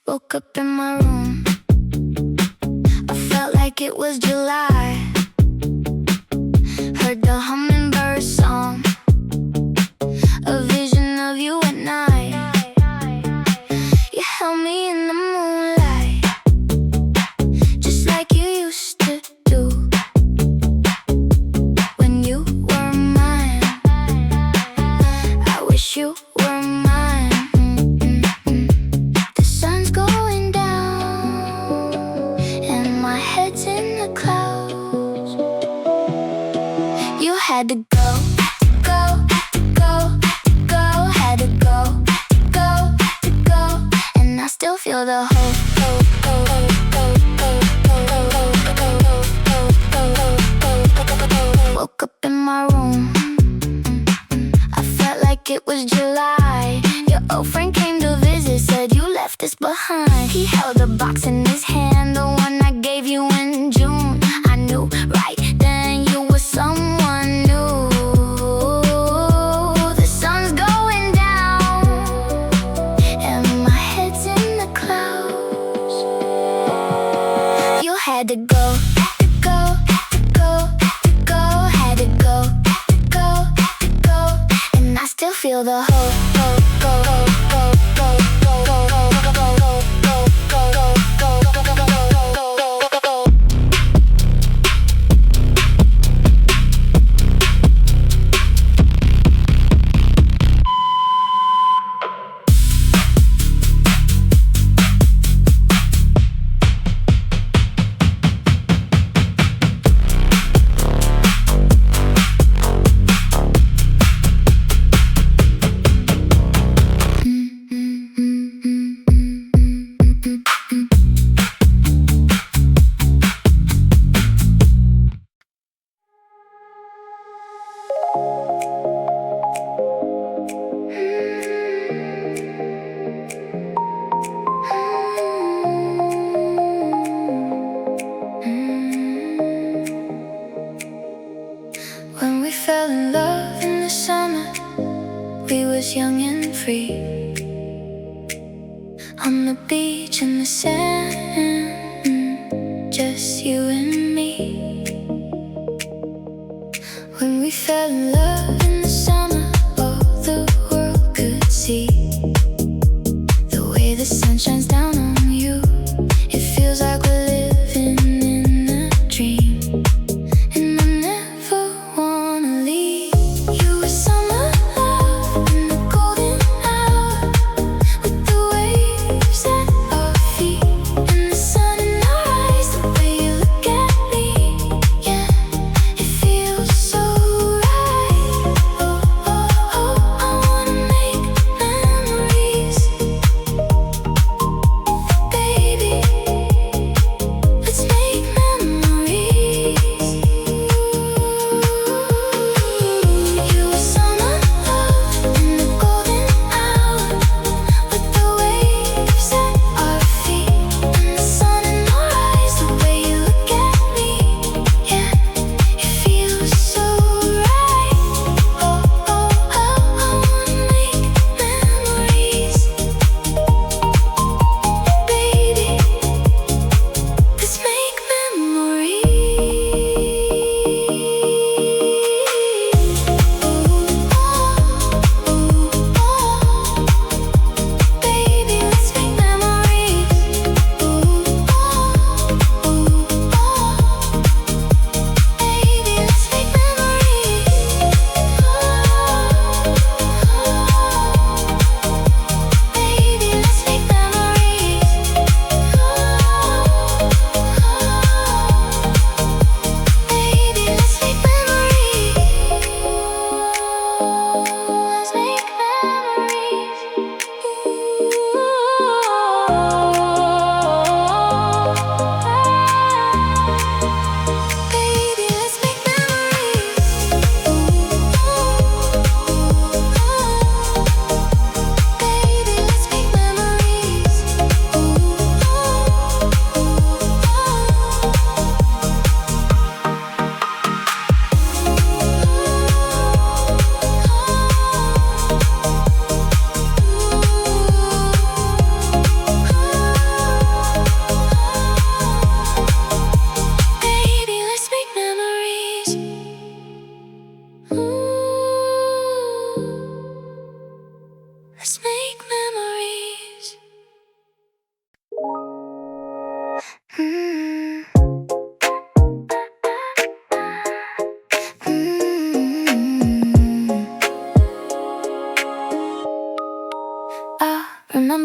Woke up in my room, I felt like it was July. Heard the hummingbird song, a vision of you at night. You held me in the moonlight, just like you used to do. When you were mine, I wish you were mine. The sun's going down and my head's in the clouds. You had to go, go, go, go. Had to go, go, go. And I still feel the hope. Woke up in my room, I felt like it was July. Your old friend came to visit, said you left us behind. He held a box in his hand, the one I gave you in June. I knew right then you were someone new. The sun's going down and my head's in the clouds. You had to go, go, go, go. Had to go, go, go. And I still feel the hope. When we fell in love in the summer, we was young and free. On the beach in the sand, just you and me. When we fell in love in the summer, all the world could see. The way the sun shines down on you, it feels like we're living in a dream. And I never wanna leave. You were summer love in the golden hour, with the waves at our feet and the sun in our eyes. The way you look at me, yeah, it feels so right. Oh, oh, oh, I wanna make memories.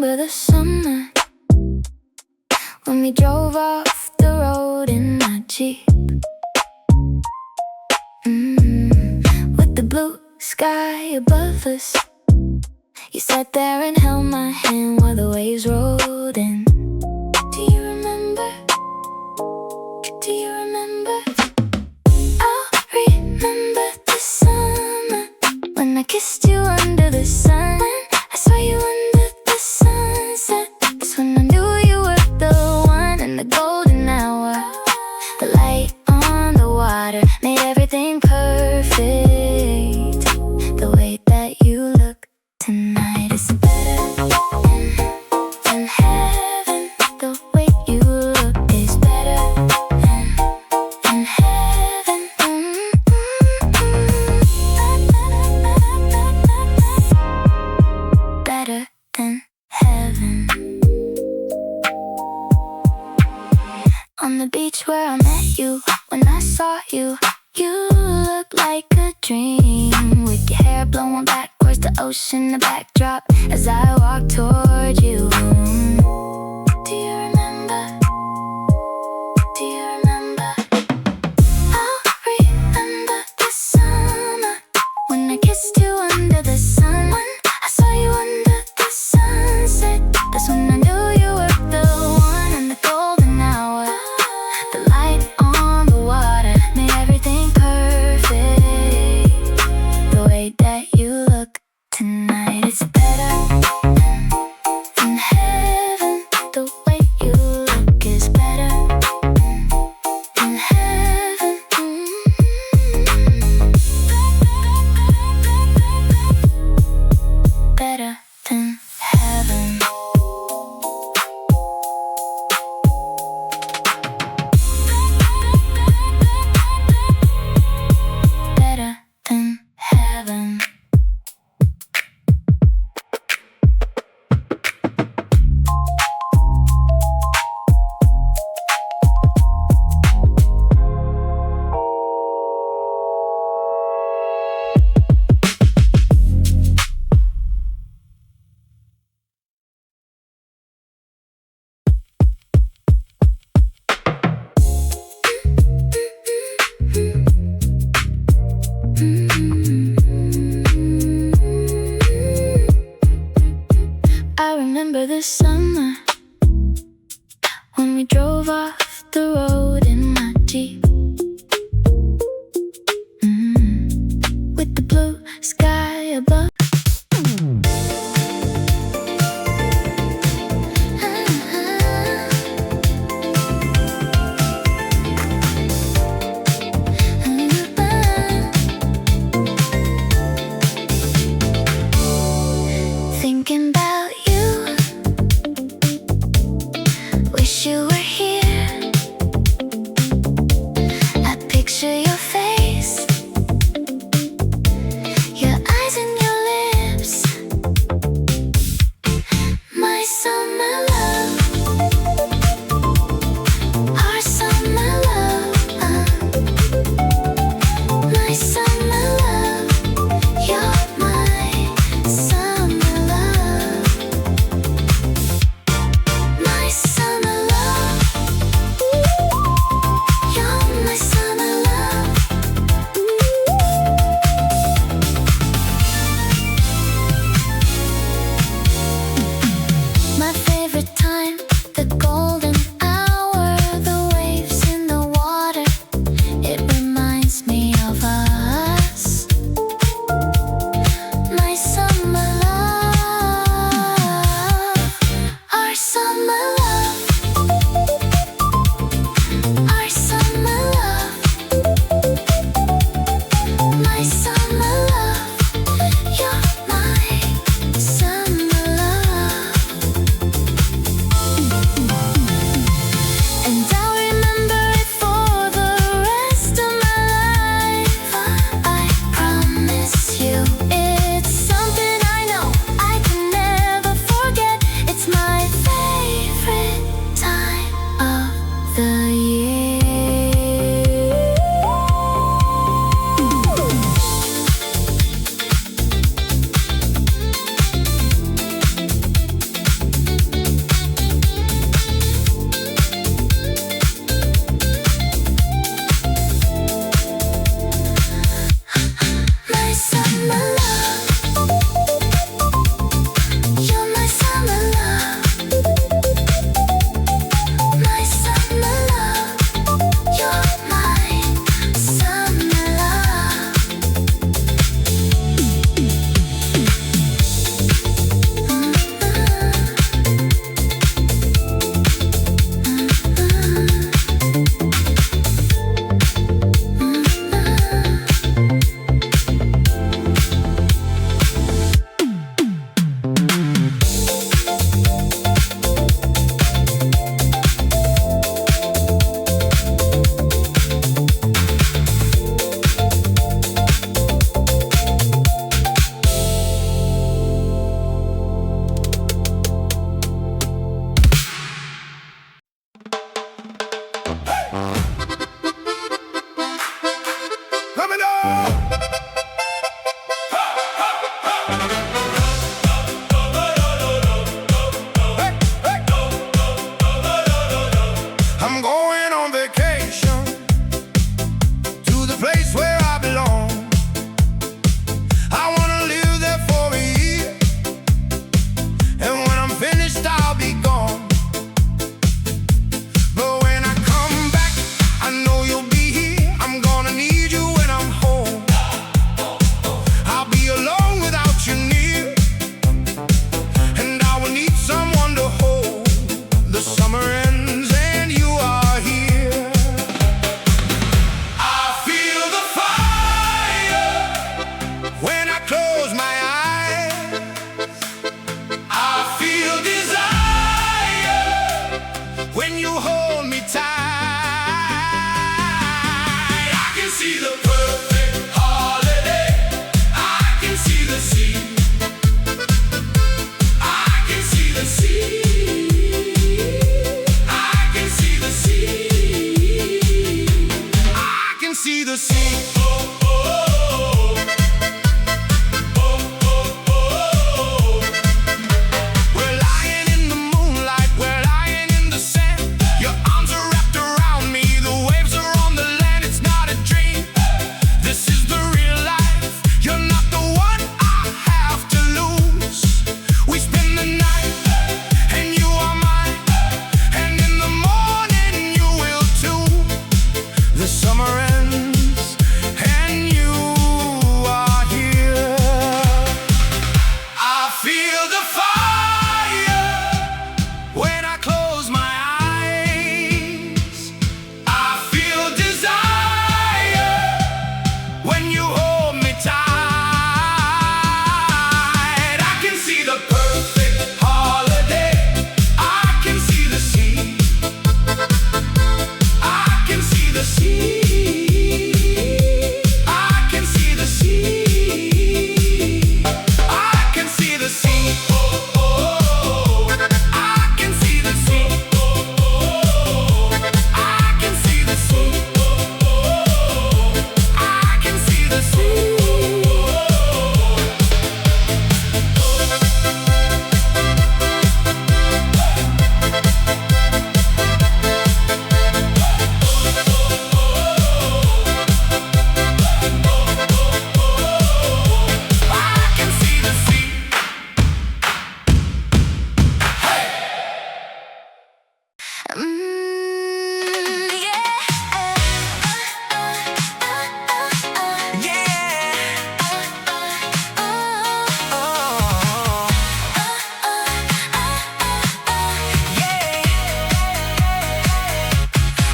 remember the summer when we drove off the road in my Jeep. With the blue sky above us, you sat there and held my hand while the waves rolled in. Do you remember? Do you remember? I'll remember the summer when I kissed you under the sun, when I saw you under the sunset. That's when I knew you were the one, in the golden hour. The light on the water made everything perfect. The way that you look tonight is better than heaven. The way you look is better than heaven. Better than heaven. On the beach where I met you, when I saw you, you looked like a dream. With your hair blowing backwards, the ocean, the backdrop, as I walked toward you. Do you remember? Do you remember? I'll remember the summer when I kissed you under the sun, when I saw you under the sunset. That's when I knew you were the one, in the golden hour. The light on the water made everything perfect. The way that you look tonight is better than heaven. The way you look is better than heaven. Better than heaven. Better than heaven. I remember the summer when we drove off the road in my Jeep. With the blue sky above. Thinking about you, wish you were here. you hold me tight. I can see the perfect holiday. I can see the sea. I can see the sea. I can see the sea. I can see the sea. Oh, oh, oh.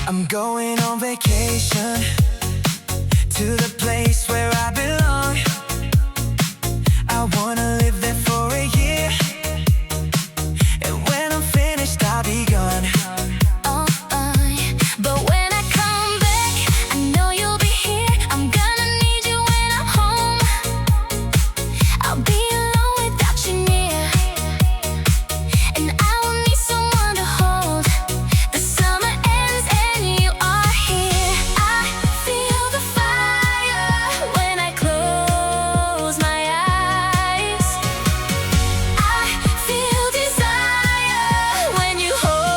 I'm going on vacation to the place where I belong. I wanna live there for a year, and when I'm finished I'll be gone. But when I come back, I know you'll be here. I'm gonna need you when I'm home. I'll be alone without you near, and I will need someone to hold. The summer ends and you are here. I feel the fire when I close my eyes. I feel desire when you hold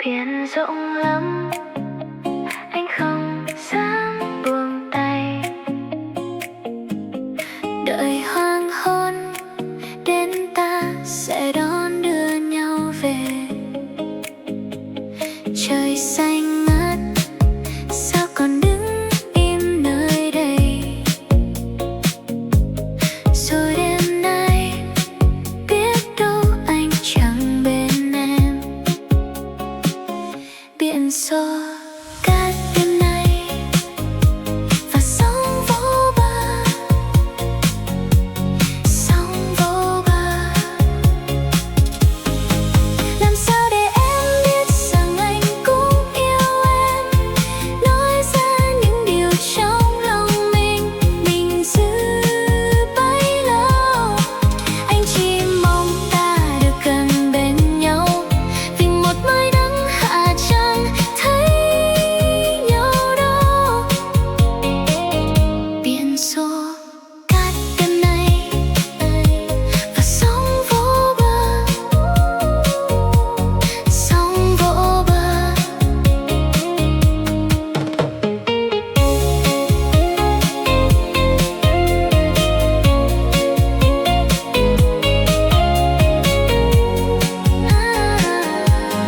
Biển rộng lắm, anh không dám buông tay. Đợi hoàng hôn đến ta sẽ đón đưa nhau về. Trời xanh ngát, sao còn đứng im nơi đây? Rồi đêm nay biết đâu anh chẳng bên em. Biển xô cát đêm nay và sóng vỗ bờ, sóng vỗ bờ. Làm sao để em biết rằng anh cũng yêu em, nói ra những điều trong lòng mình giữ bấy lâu. Anh chỉ mong ta được gần bên nhau, vì một mai nắng hạ chẳng thấy nhau đâu. Biển xô cát đêm nay và sóng vỗ bờ, sóng vỗ bờ.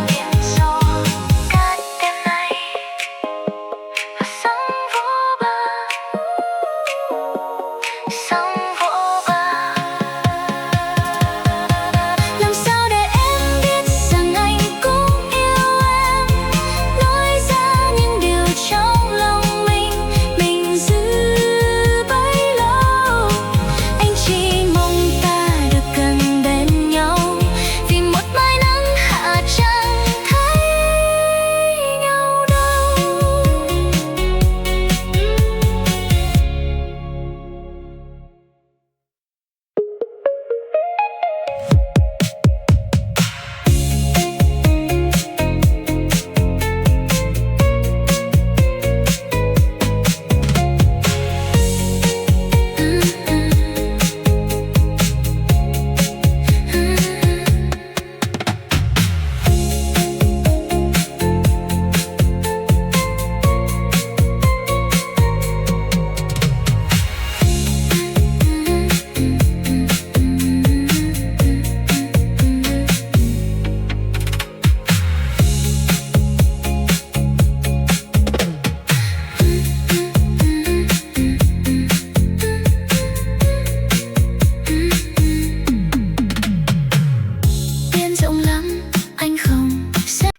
Biển xô cát đêm nay và sóng vỗ bờ, sóng vỗ bờ. Làm sao để em biết rằng anh cũng yêu em, nói ra những điều trong lòng mình giữ bấy lâu. Anh chỉ mong ta được gần bên nhau, vì một mai nắng hạ chẳng thấy nhau đâu. Biển rộng lắm, anh không sẽ.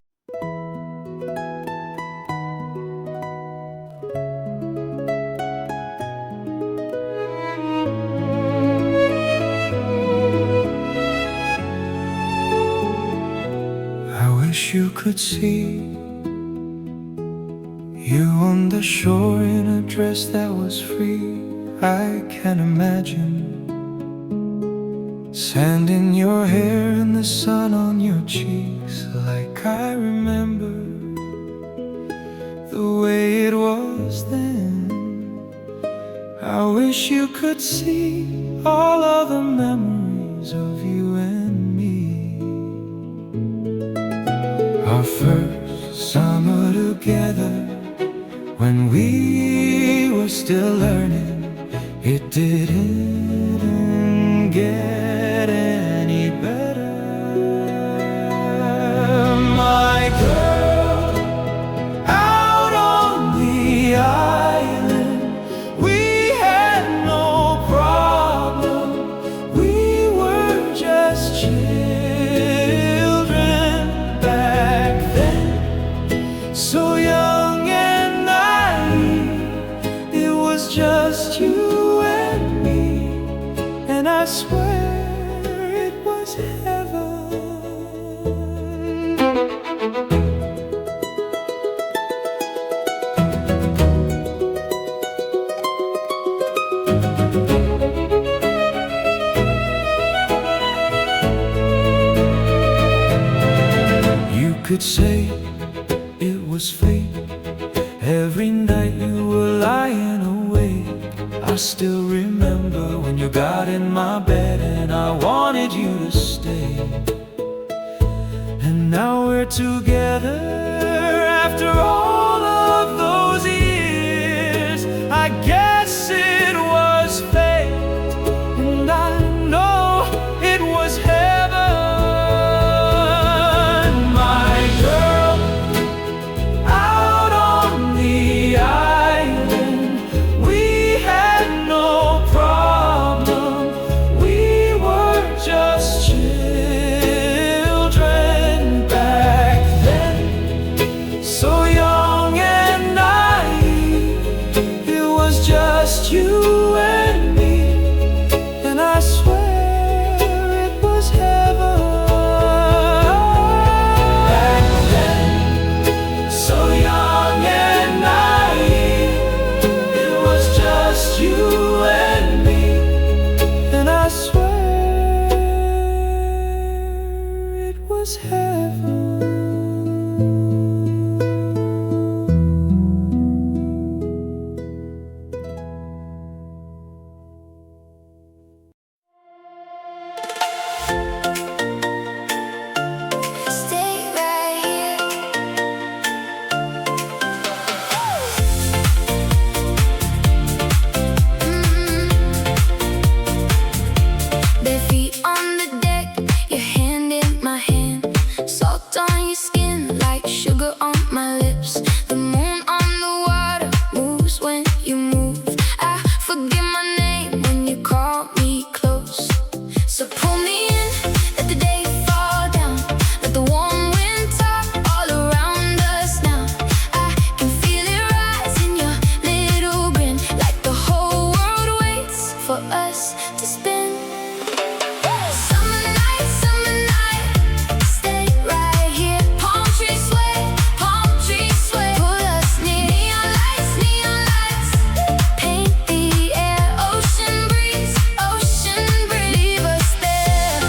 I wish you could see you on the shore in a dress that was free. I can imagine sand in your hair and the sun on your cheeks, like I remember the way it was then. I wish you could see all of the memories of you and me. Our first summer together, when we were still learning, it didn't get any better. My girl, out on the island, we had no problem. We were just children back then, so young and naive. It was just you and me, and I swear it was heaven. You could say it was fate. Every night you were lying awake, I still remember when you got in my bed and I wanted you to stay. And Now we're together after all of those years. I guess it was fate, and I know it was heaven. My girl, out on the island, we had no problem. We were just children back then, so young and naive. It was just you and me, and I swear it was heaven. Back then, so young and naive. It was just you and me, and I swear it was heaven. Stay right here. Bare feet on the deck, your hand in my hand. Salt on your skin like sugar on my lips. The moon on the water moves when you move. I forget my name when you call me close. So pull me in, let the day fall down. Let the warm wind talk all around us now. I can feel it rise in your little grin, like the whole world waits for us to spin. Summer night, stay right here. Palm trees sway, pull us near. Neon lights, paint the air. Ocean breeze, leave us there.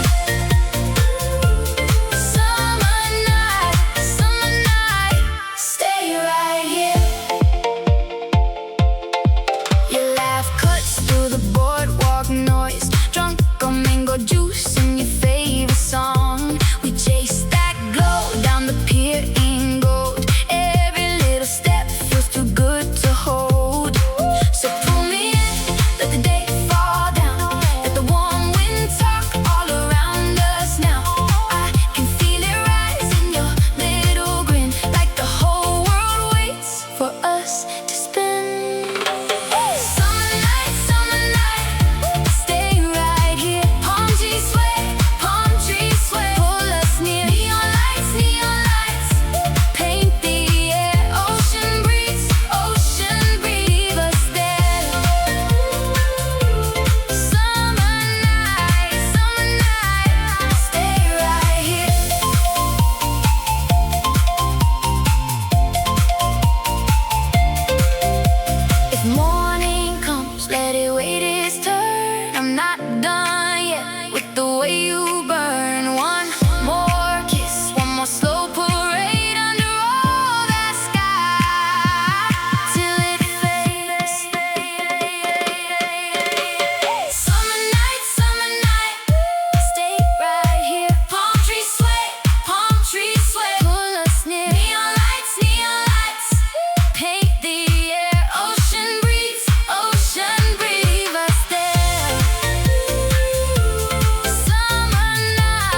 Summer night, stay right here. Your laugh cuts through the boardwalk noise. Drunk on mango juice and your favorite song. We chase that glow down the pier in gold. Every little step feels too good to hold. So pull me in, let the day fall down. Let the warm wind talk all around us now. I can feel it rise in your little grin, like the whole world waits for us to spin. Summer night, stay right here. Palm trees sway, pull us near. Neon lights, paint the air. Ocean breeze, leave us there. Summer night, stay right here. If morning comes, let it wait its turn. I'm not done yet with the way you burn. One more kiss, one more slow parade under all that sky, till it fades. Summer night, stay right here. Palm trees sway, pull us near. Neon lights, paint the air. Ocean breeze, leave us there. Summer night,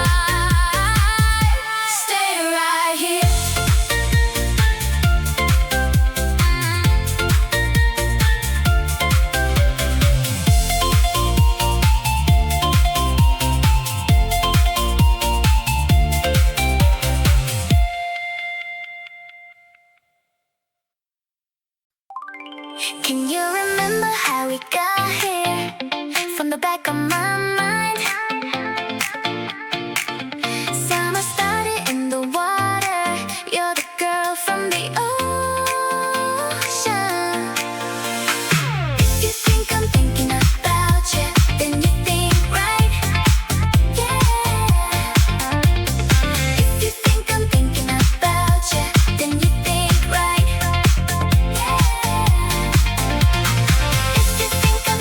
stay right here. Can you remember how we got here? From the back of my mind, summer started in the water. You're the girl from the ocean. If you think I'm thinking about you, then you think right. Yeah. If you think I'm thinking about you, then you think right. Yeah. If you think I'm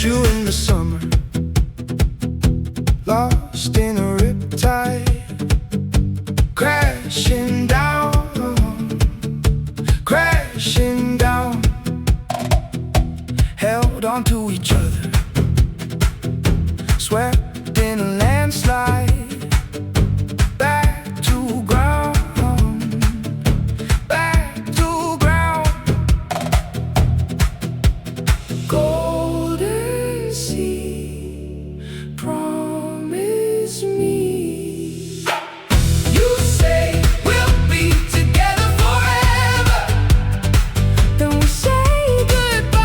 you in the summer, lost in a riptide, crashing down, crashing down. Held onto each other, swept in a landslide. Back to ground, back to ground. Golden sea, promise me. You say we'll be together forever, then we say goodbye.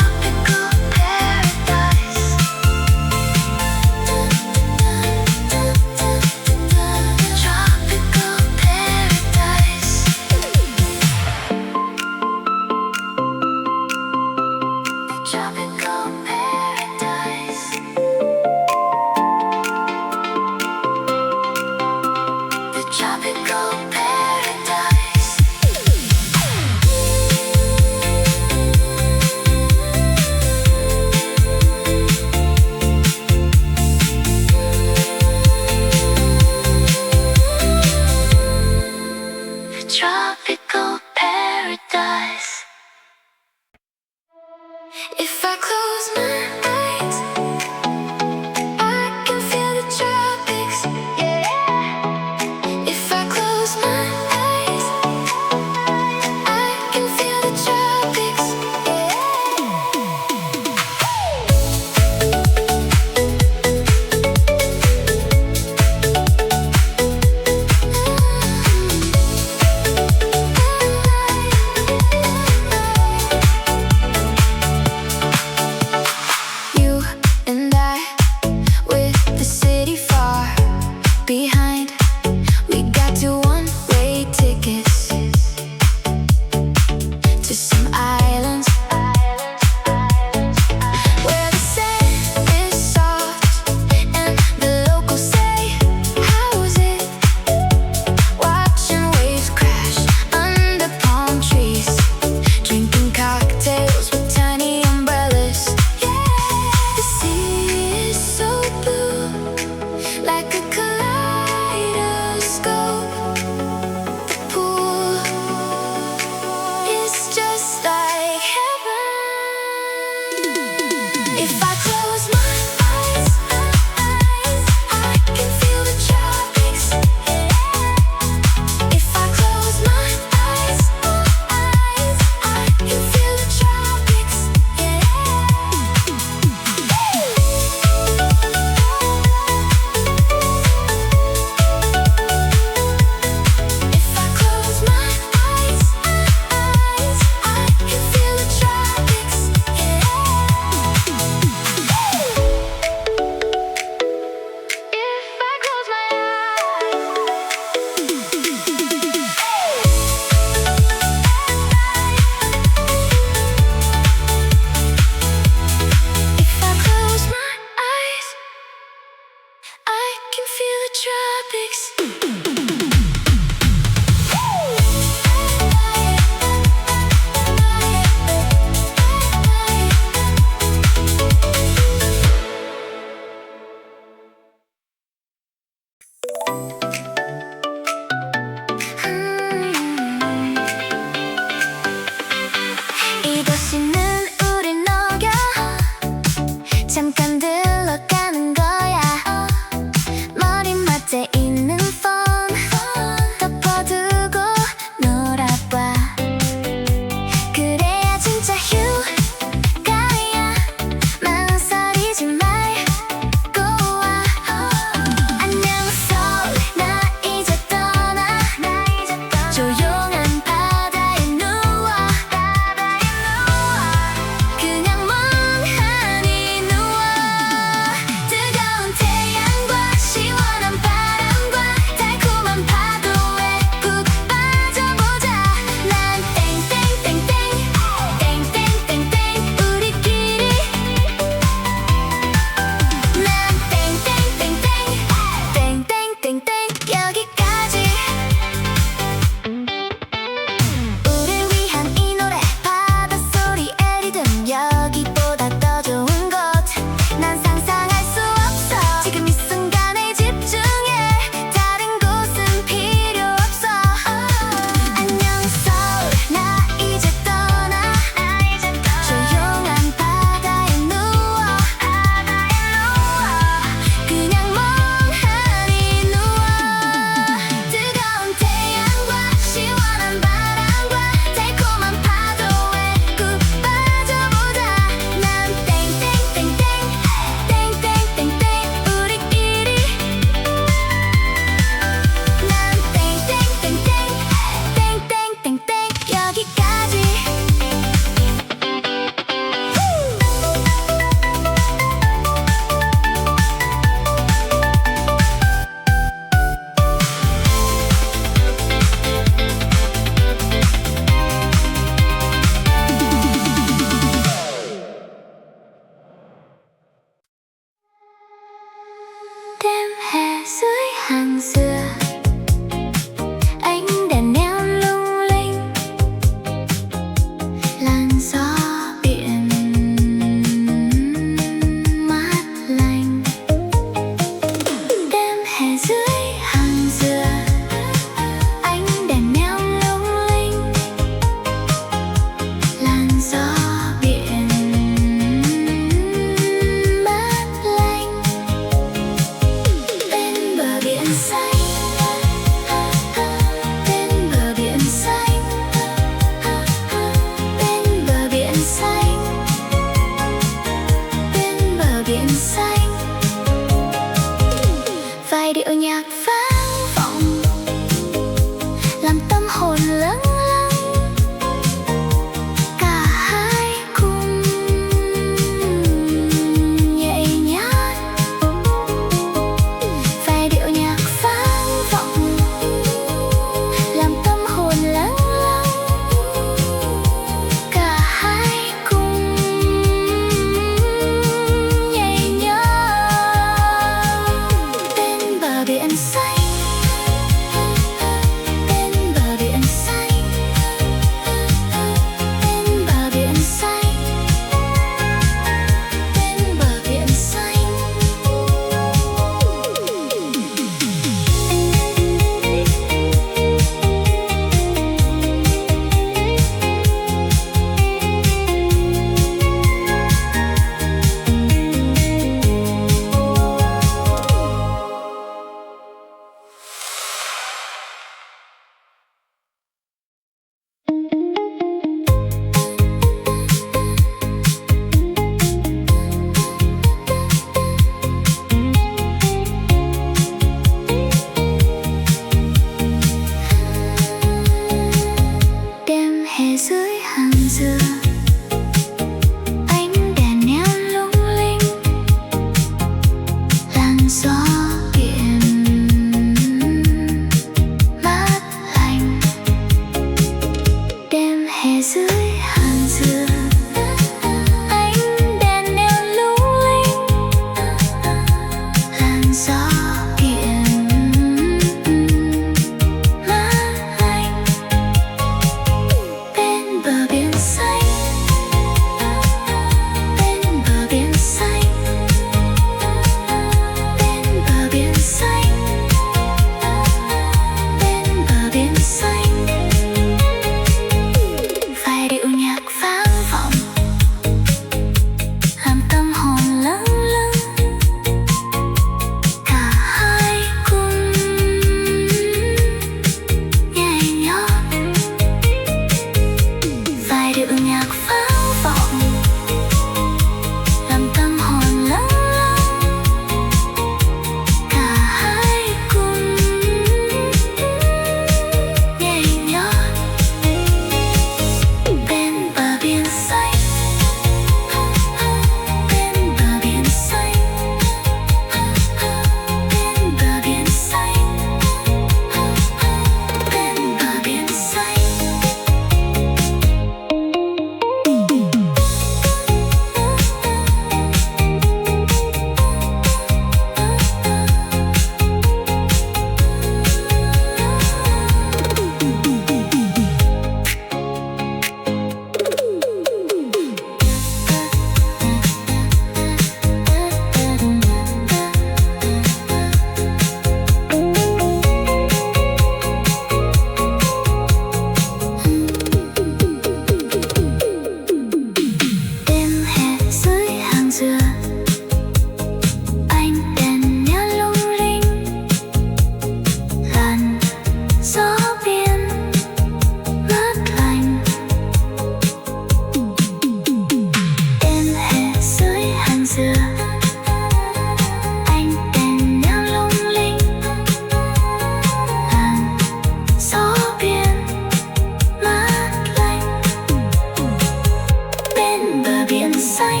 bên bờ biển xanh,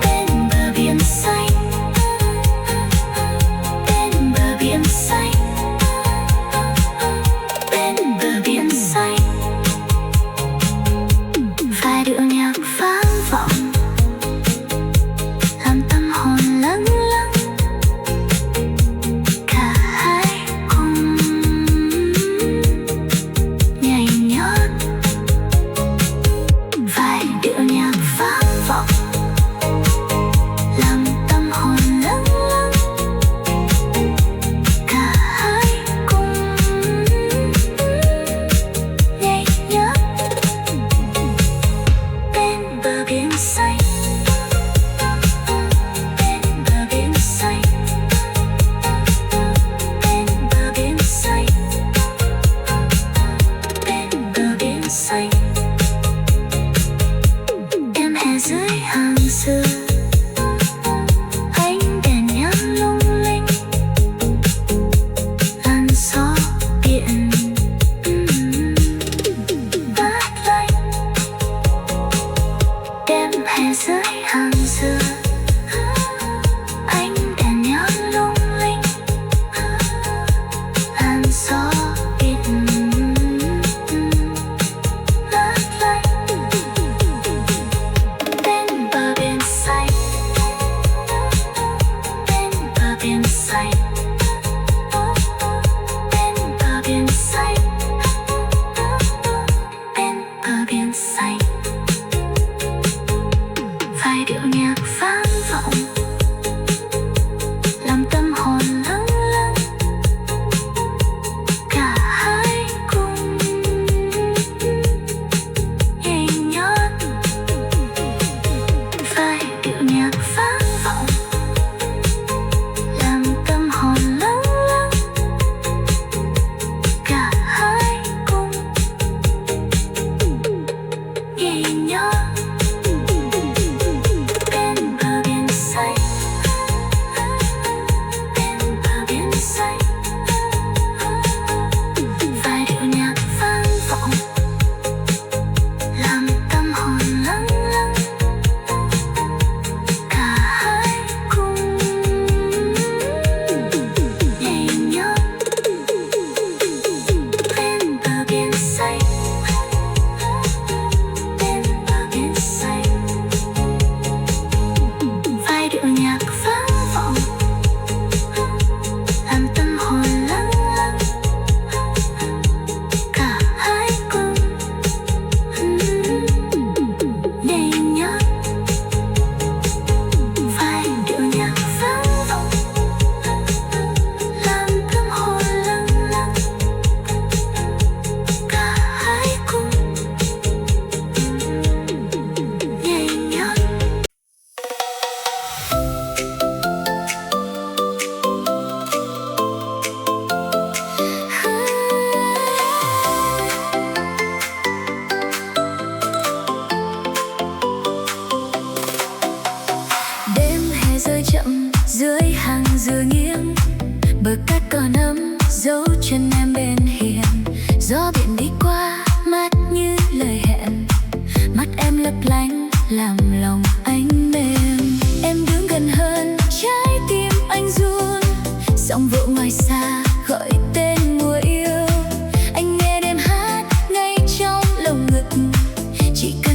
bên bờ biển xanh, bên bờ biển xanh, bên bờ biển xanh. Vài điệu nhạc vang vọng làm tâm hồn lâng lâng, cả hai cùng nhảy nhót. Vài điệu nhạc vang vọng làm tâm hồn lâng lâng, cả hai cùng nhảy nhót. Bên bờ biển xanh, bên bờ biển xanh, bên bờ biển xanh, bên bờ biển xanh. Em hè dưới hàng dừa, ánh đèn nhang lung linh, làn gió biển mát lạnh. Em hè dưới hàng dừa, ánh đèn nhang lung linh, làn gió biển mát lạnh. Bên bờ biển xanh, bên bờ biển xanh, bên bờ biển xanh, bên bờ biển xanh. Vài điệu nhạc vang vọng làm tâm hồn lâng lâng, cả hai cùng nhảy nhót. Vài điệu nhạc vang vọng làm tâm hồn lâng lâng, cả hai cùng nhảy nhót. Bên bờ biển xanh, bên bờ biển xanh. Vài điệu nhạc vang vọng làm tâm hồn lâng lâng, cả hai cùng nhảy nhót. Bên bờ biển xanh, bên bờ biển xanh. Vài điệu nhạc vang vọng làm tâm hồn lâng lâng, cả hai cùng nhảy nhót. Vài điệu nhạc vang vọng làm tâm hồn lâng lâng, cả hai cùng nhảy nhót. Đêm hè rơi chậm dưới hàng dừa nghiêng, bờ cát còn ấm dấu chân em bên hiền. Gió biển đi qua mắt như lời hẹn, mắt em lấp lánh làm lòng anh mềm. Em đứng gần hơn trái tim anh run, giọng vỗ ngoài xa gọi tên mùa yêu. Anh nghe đêm hát ngay trong lồng ngực, chỉ cần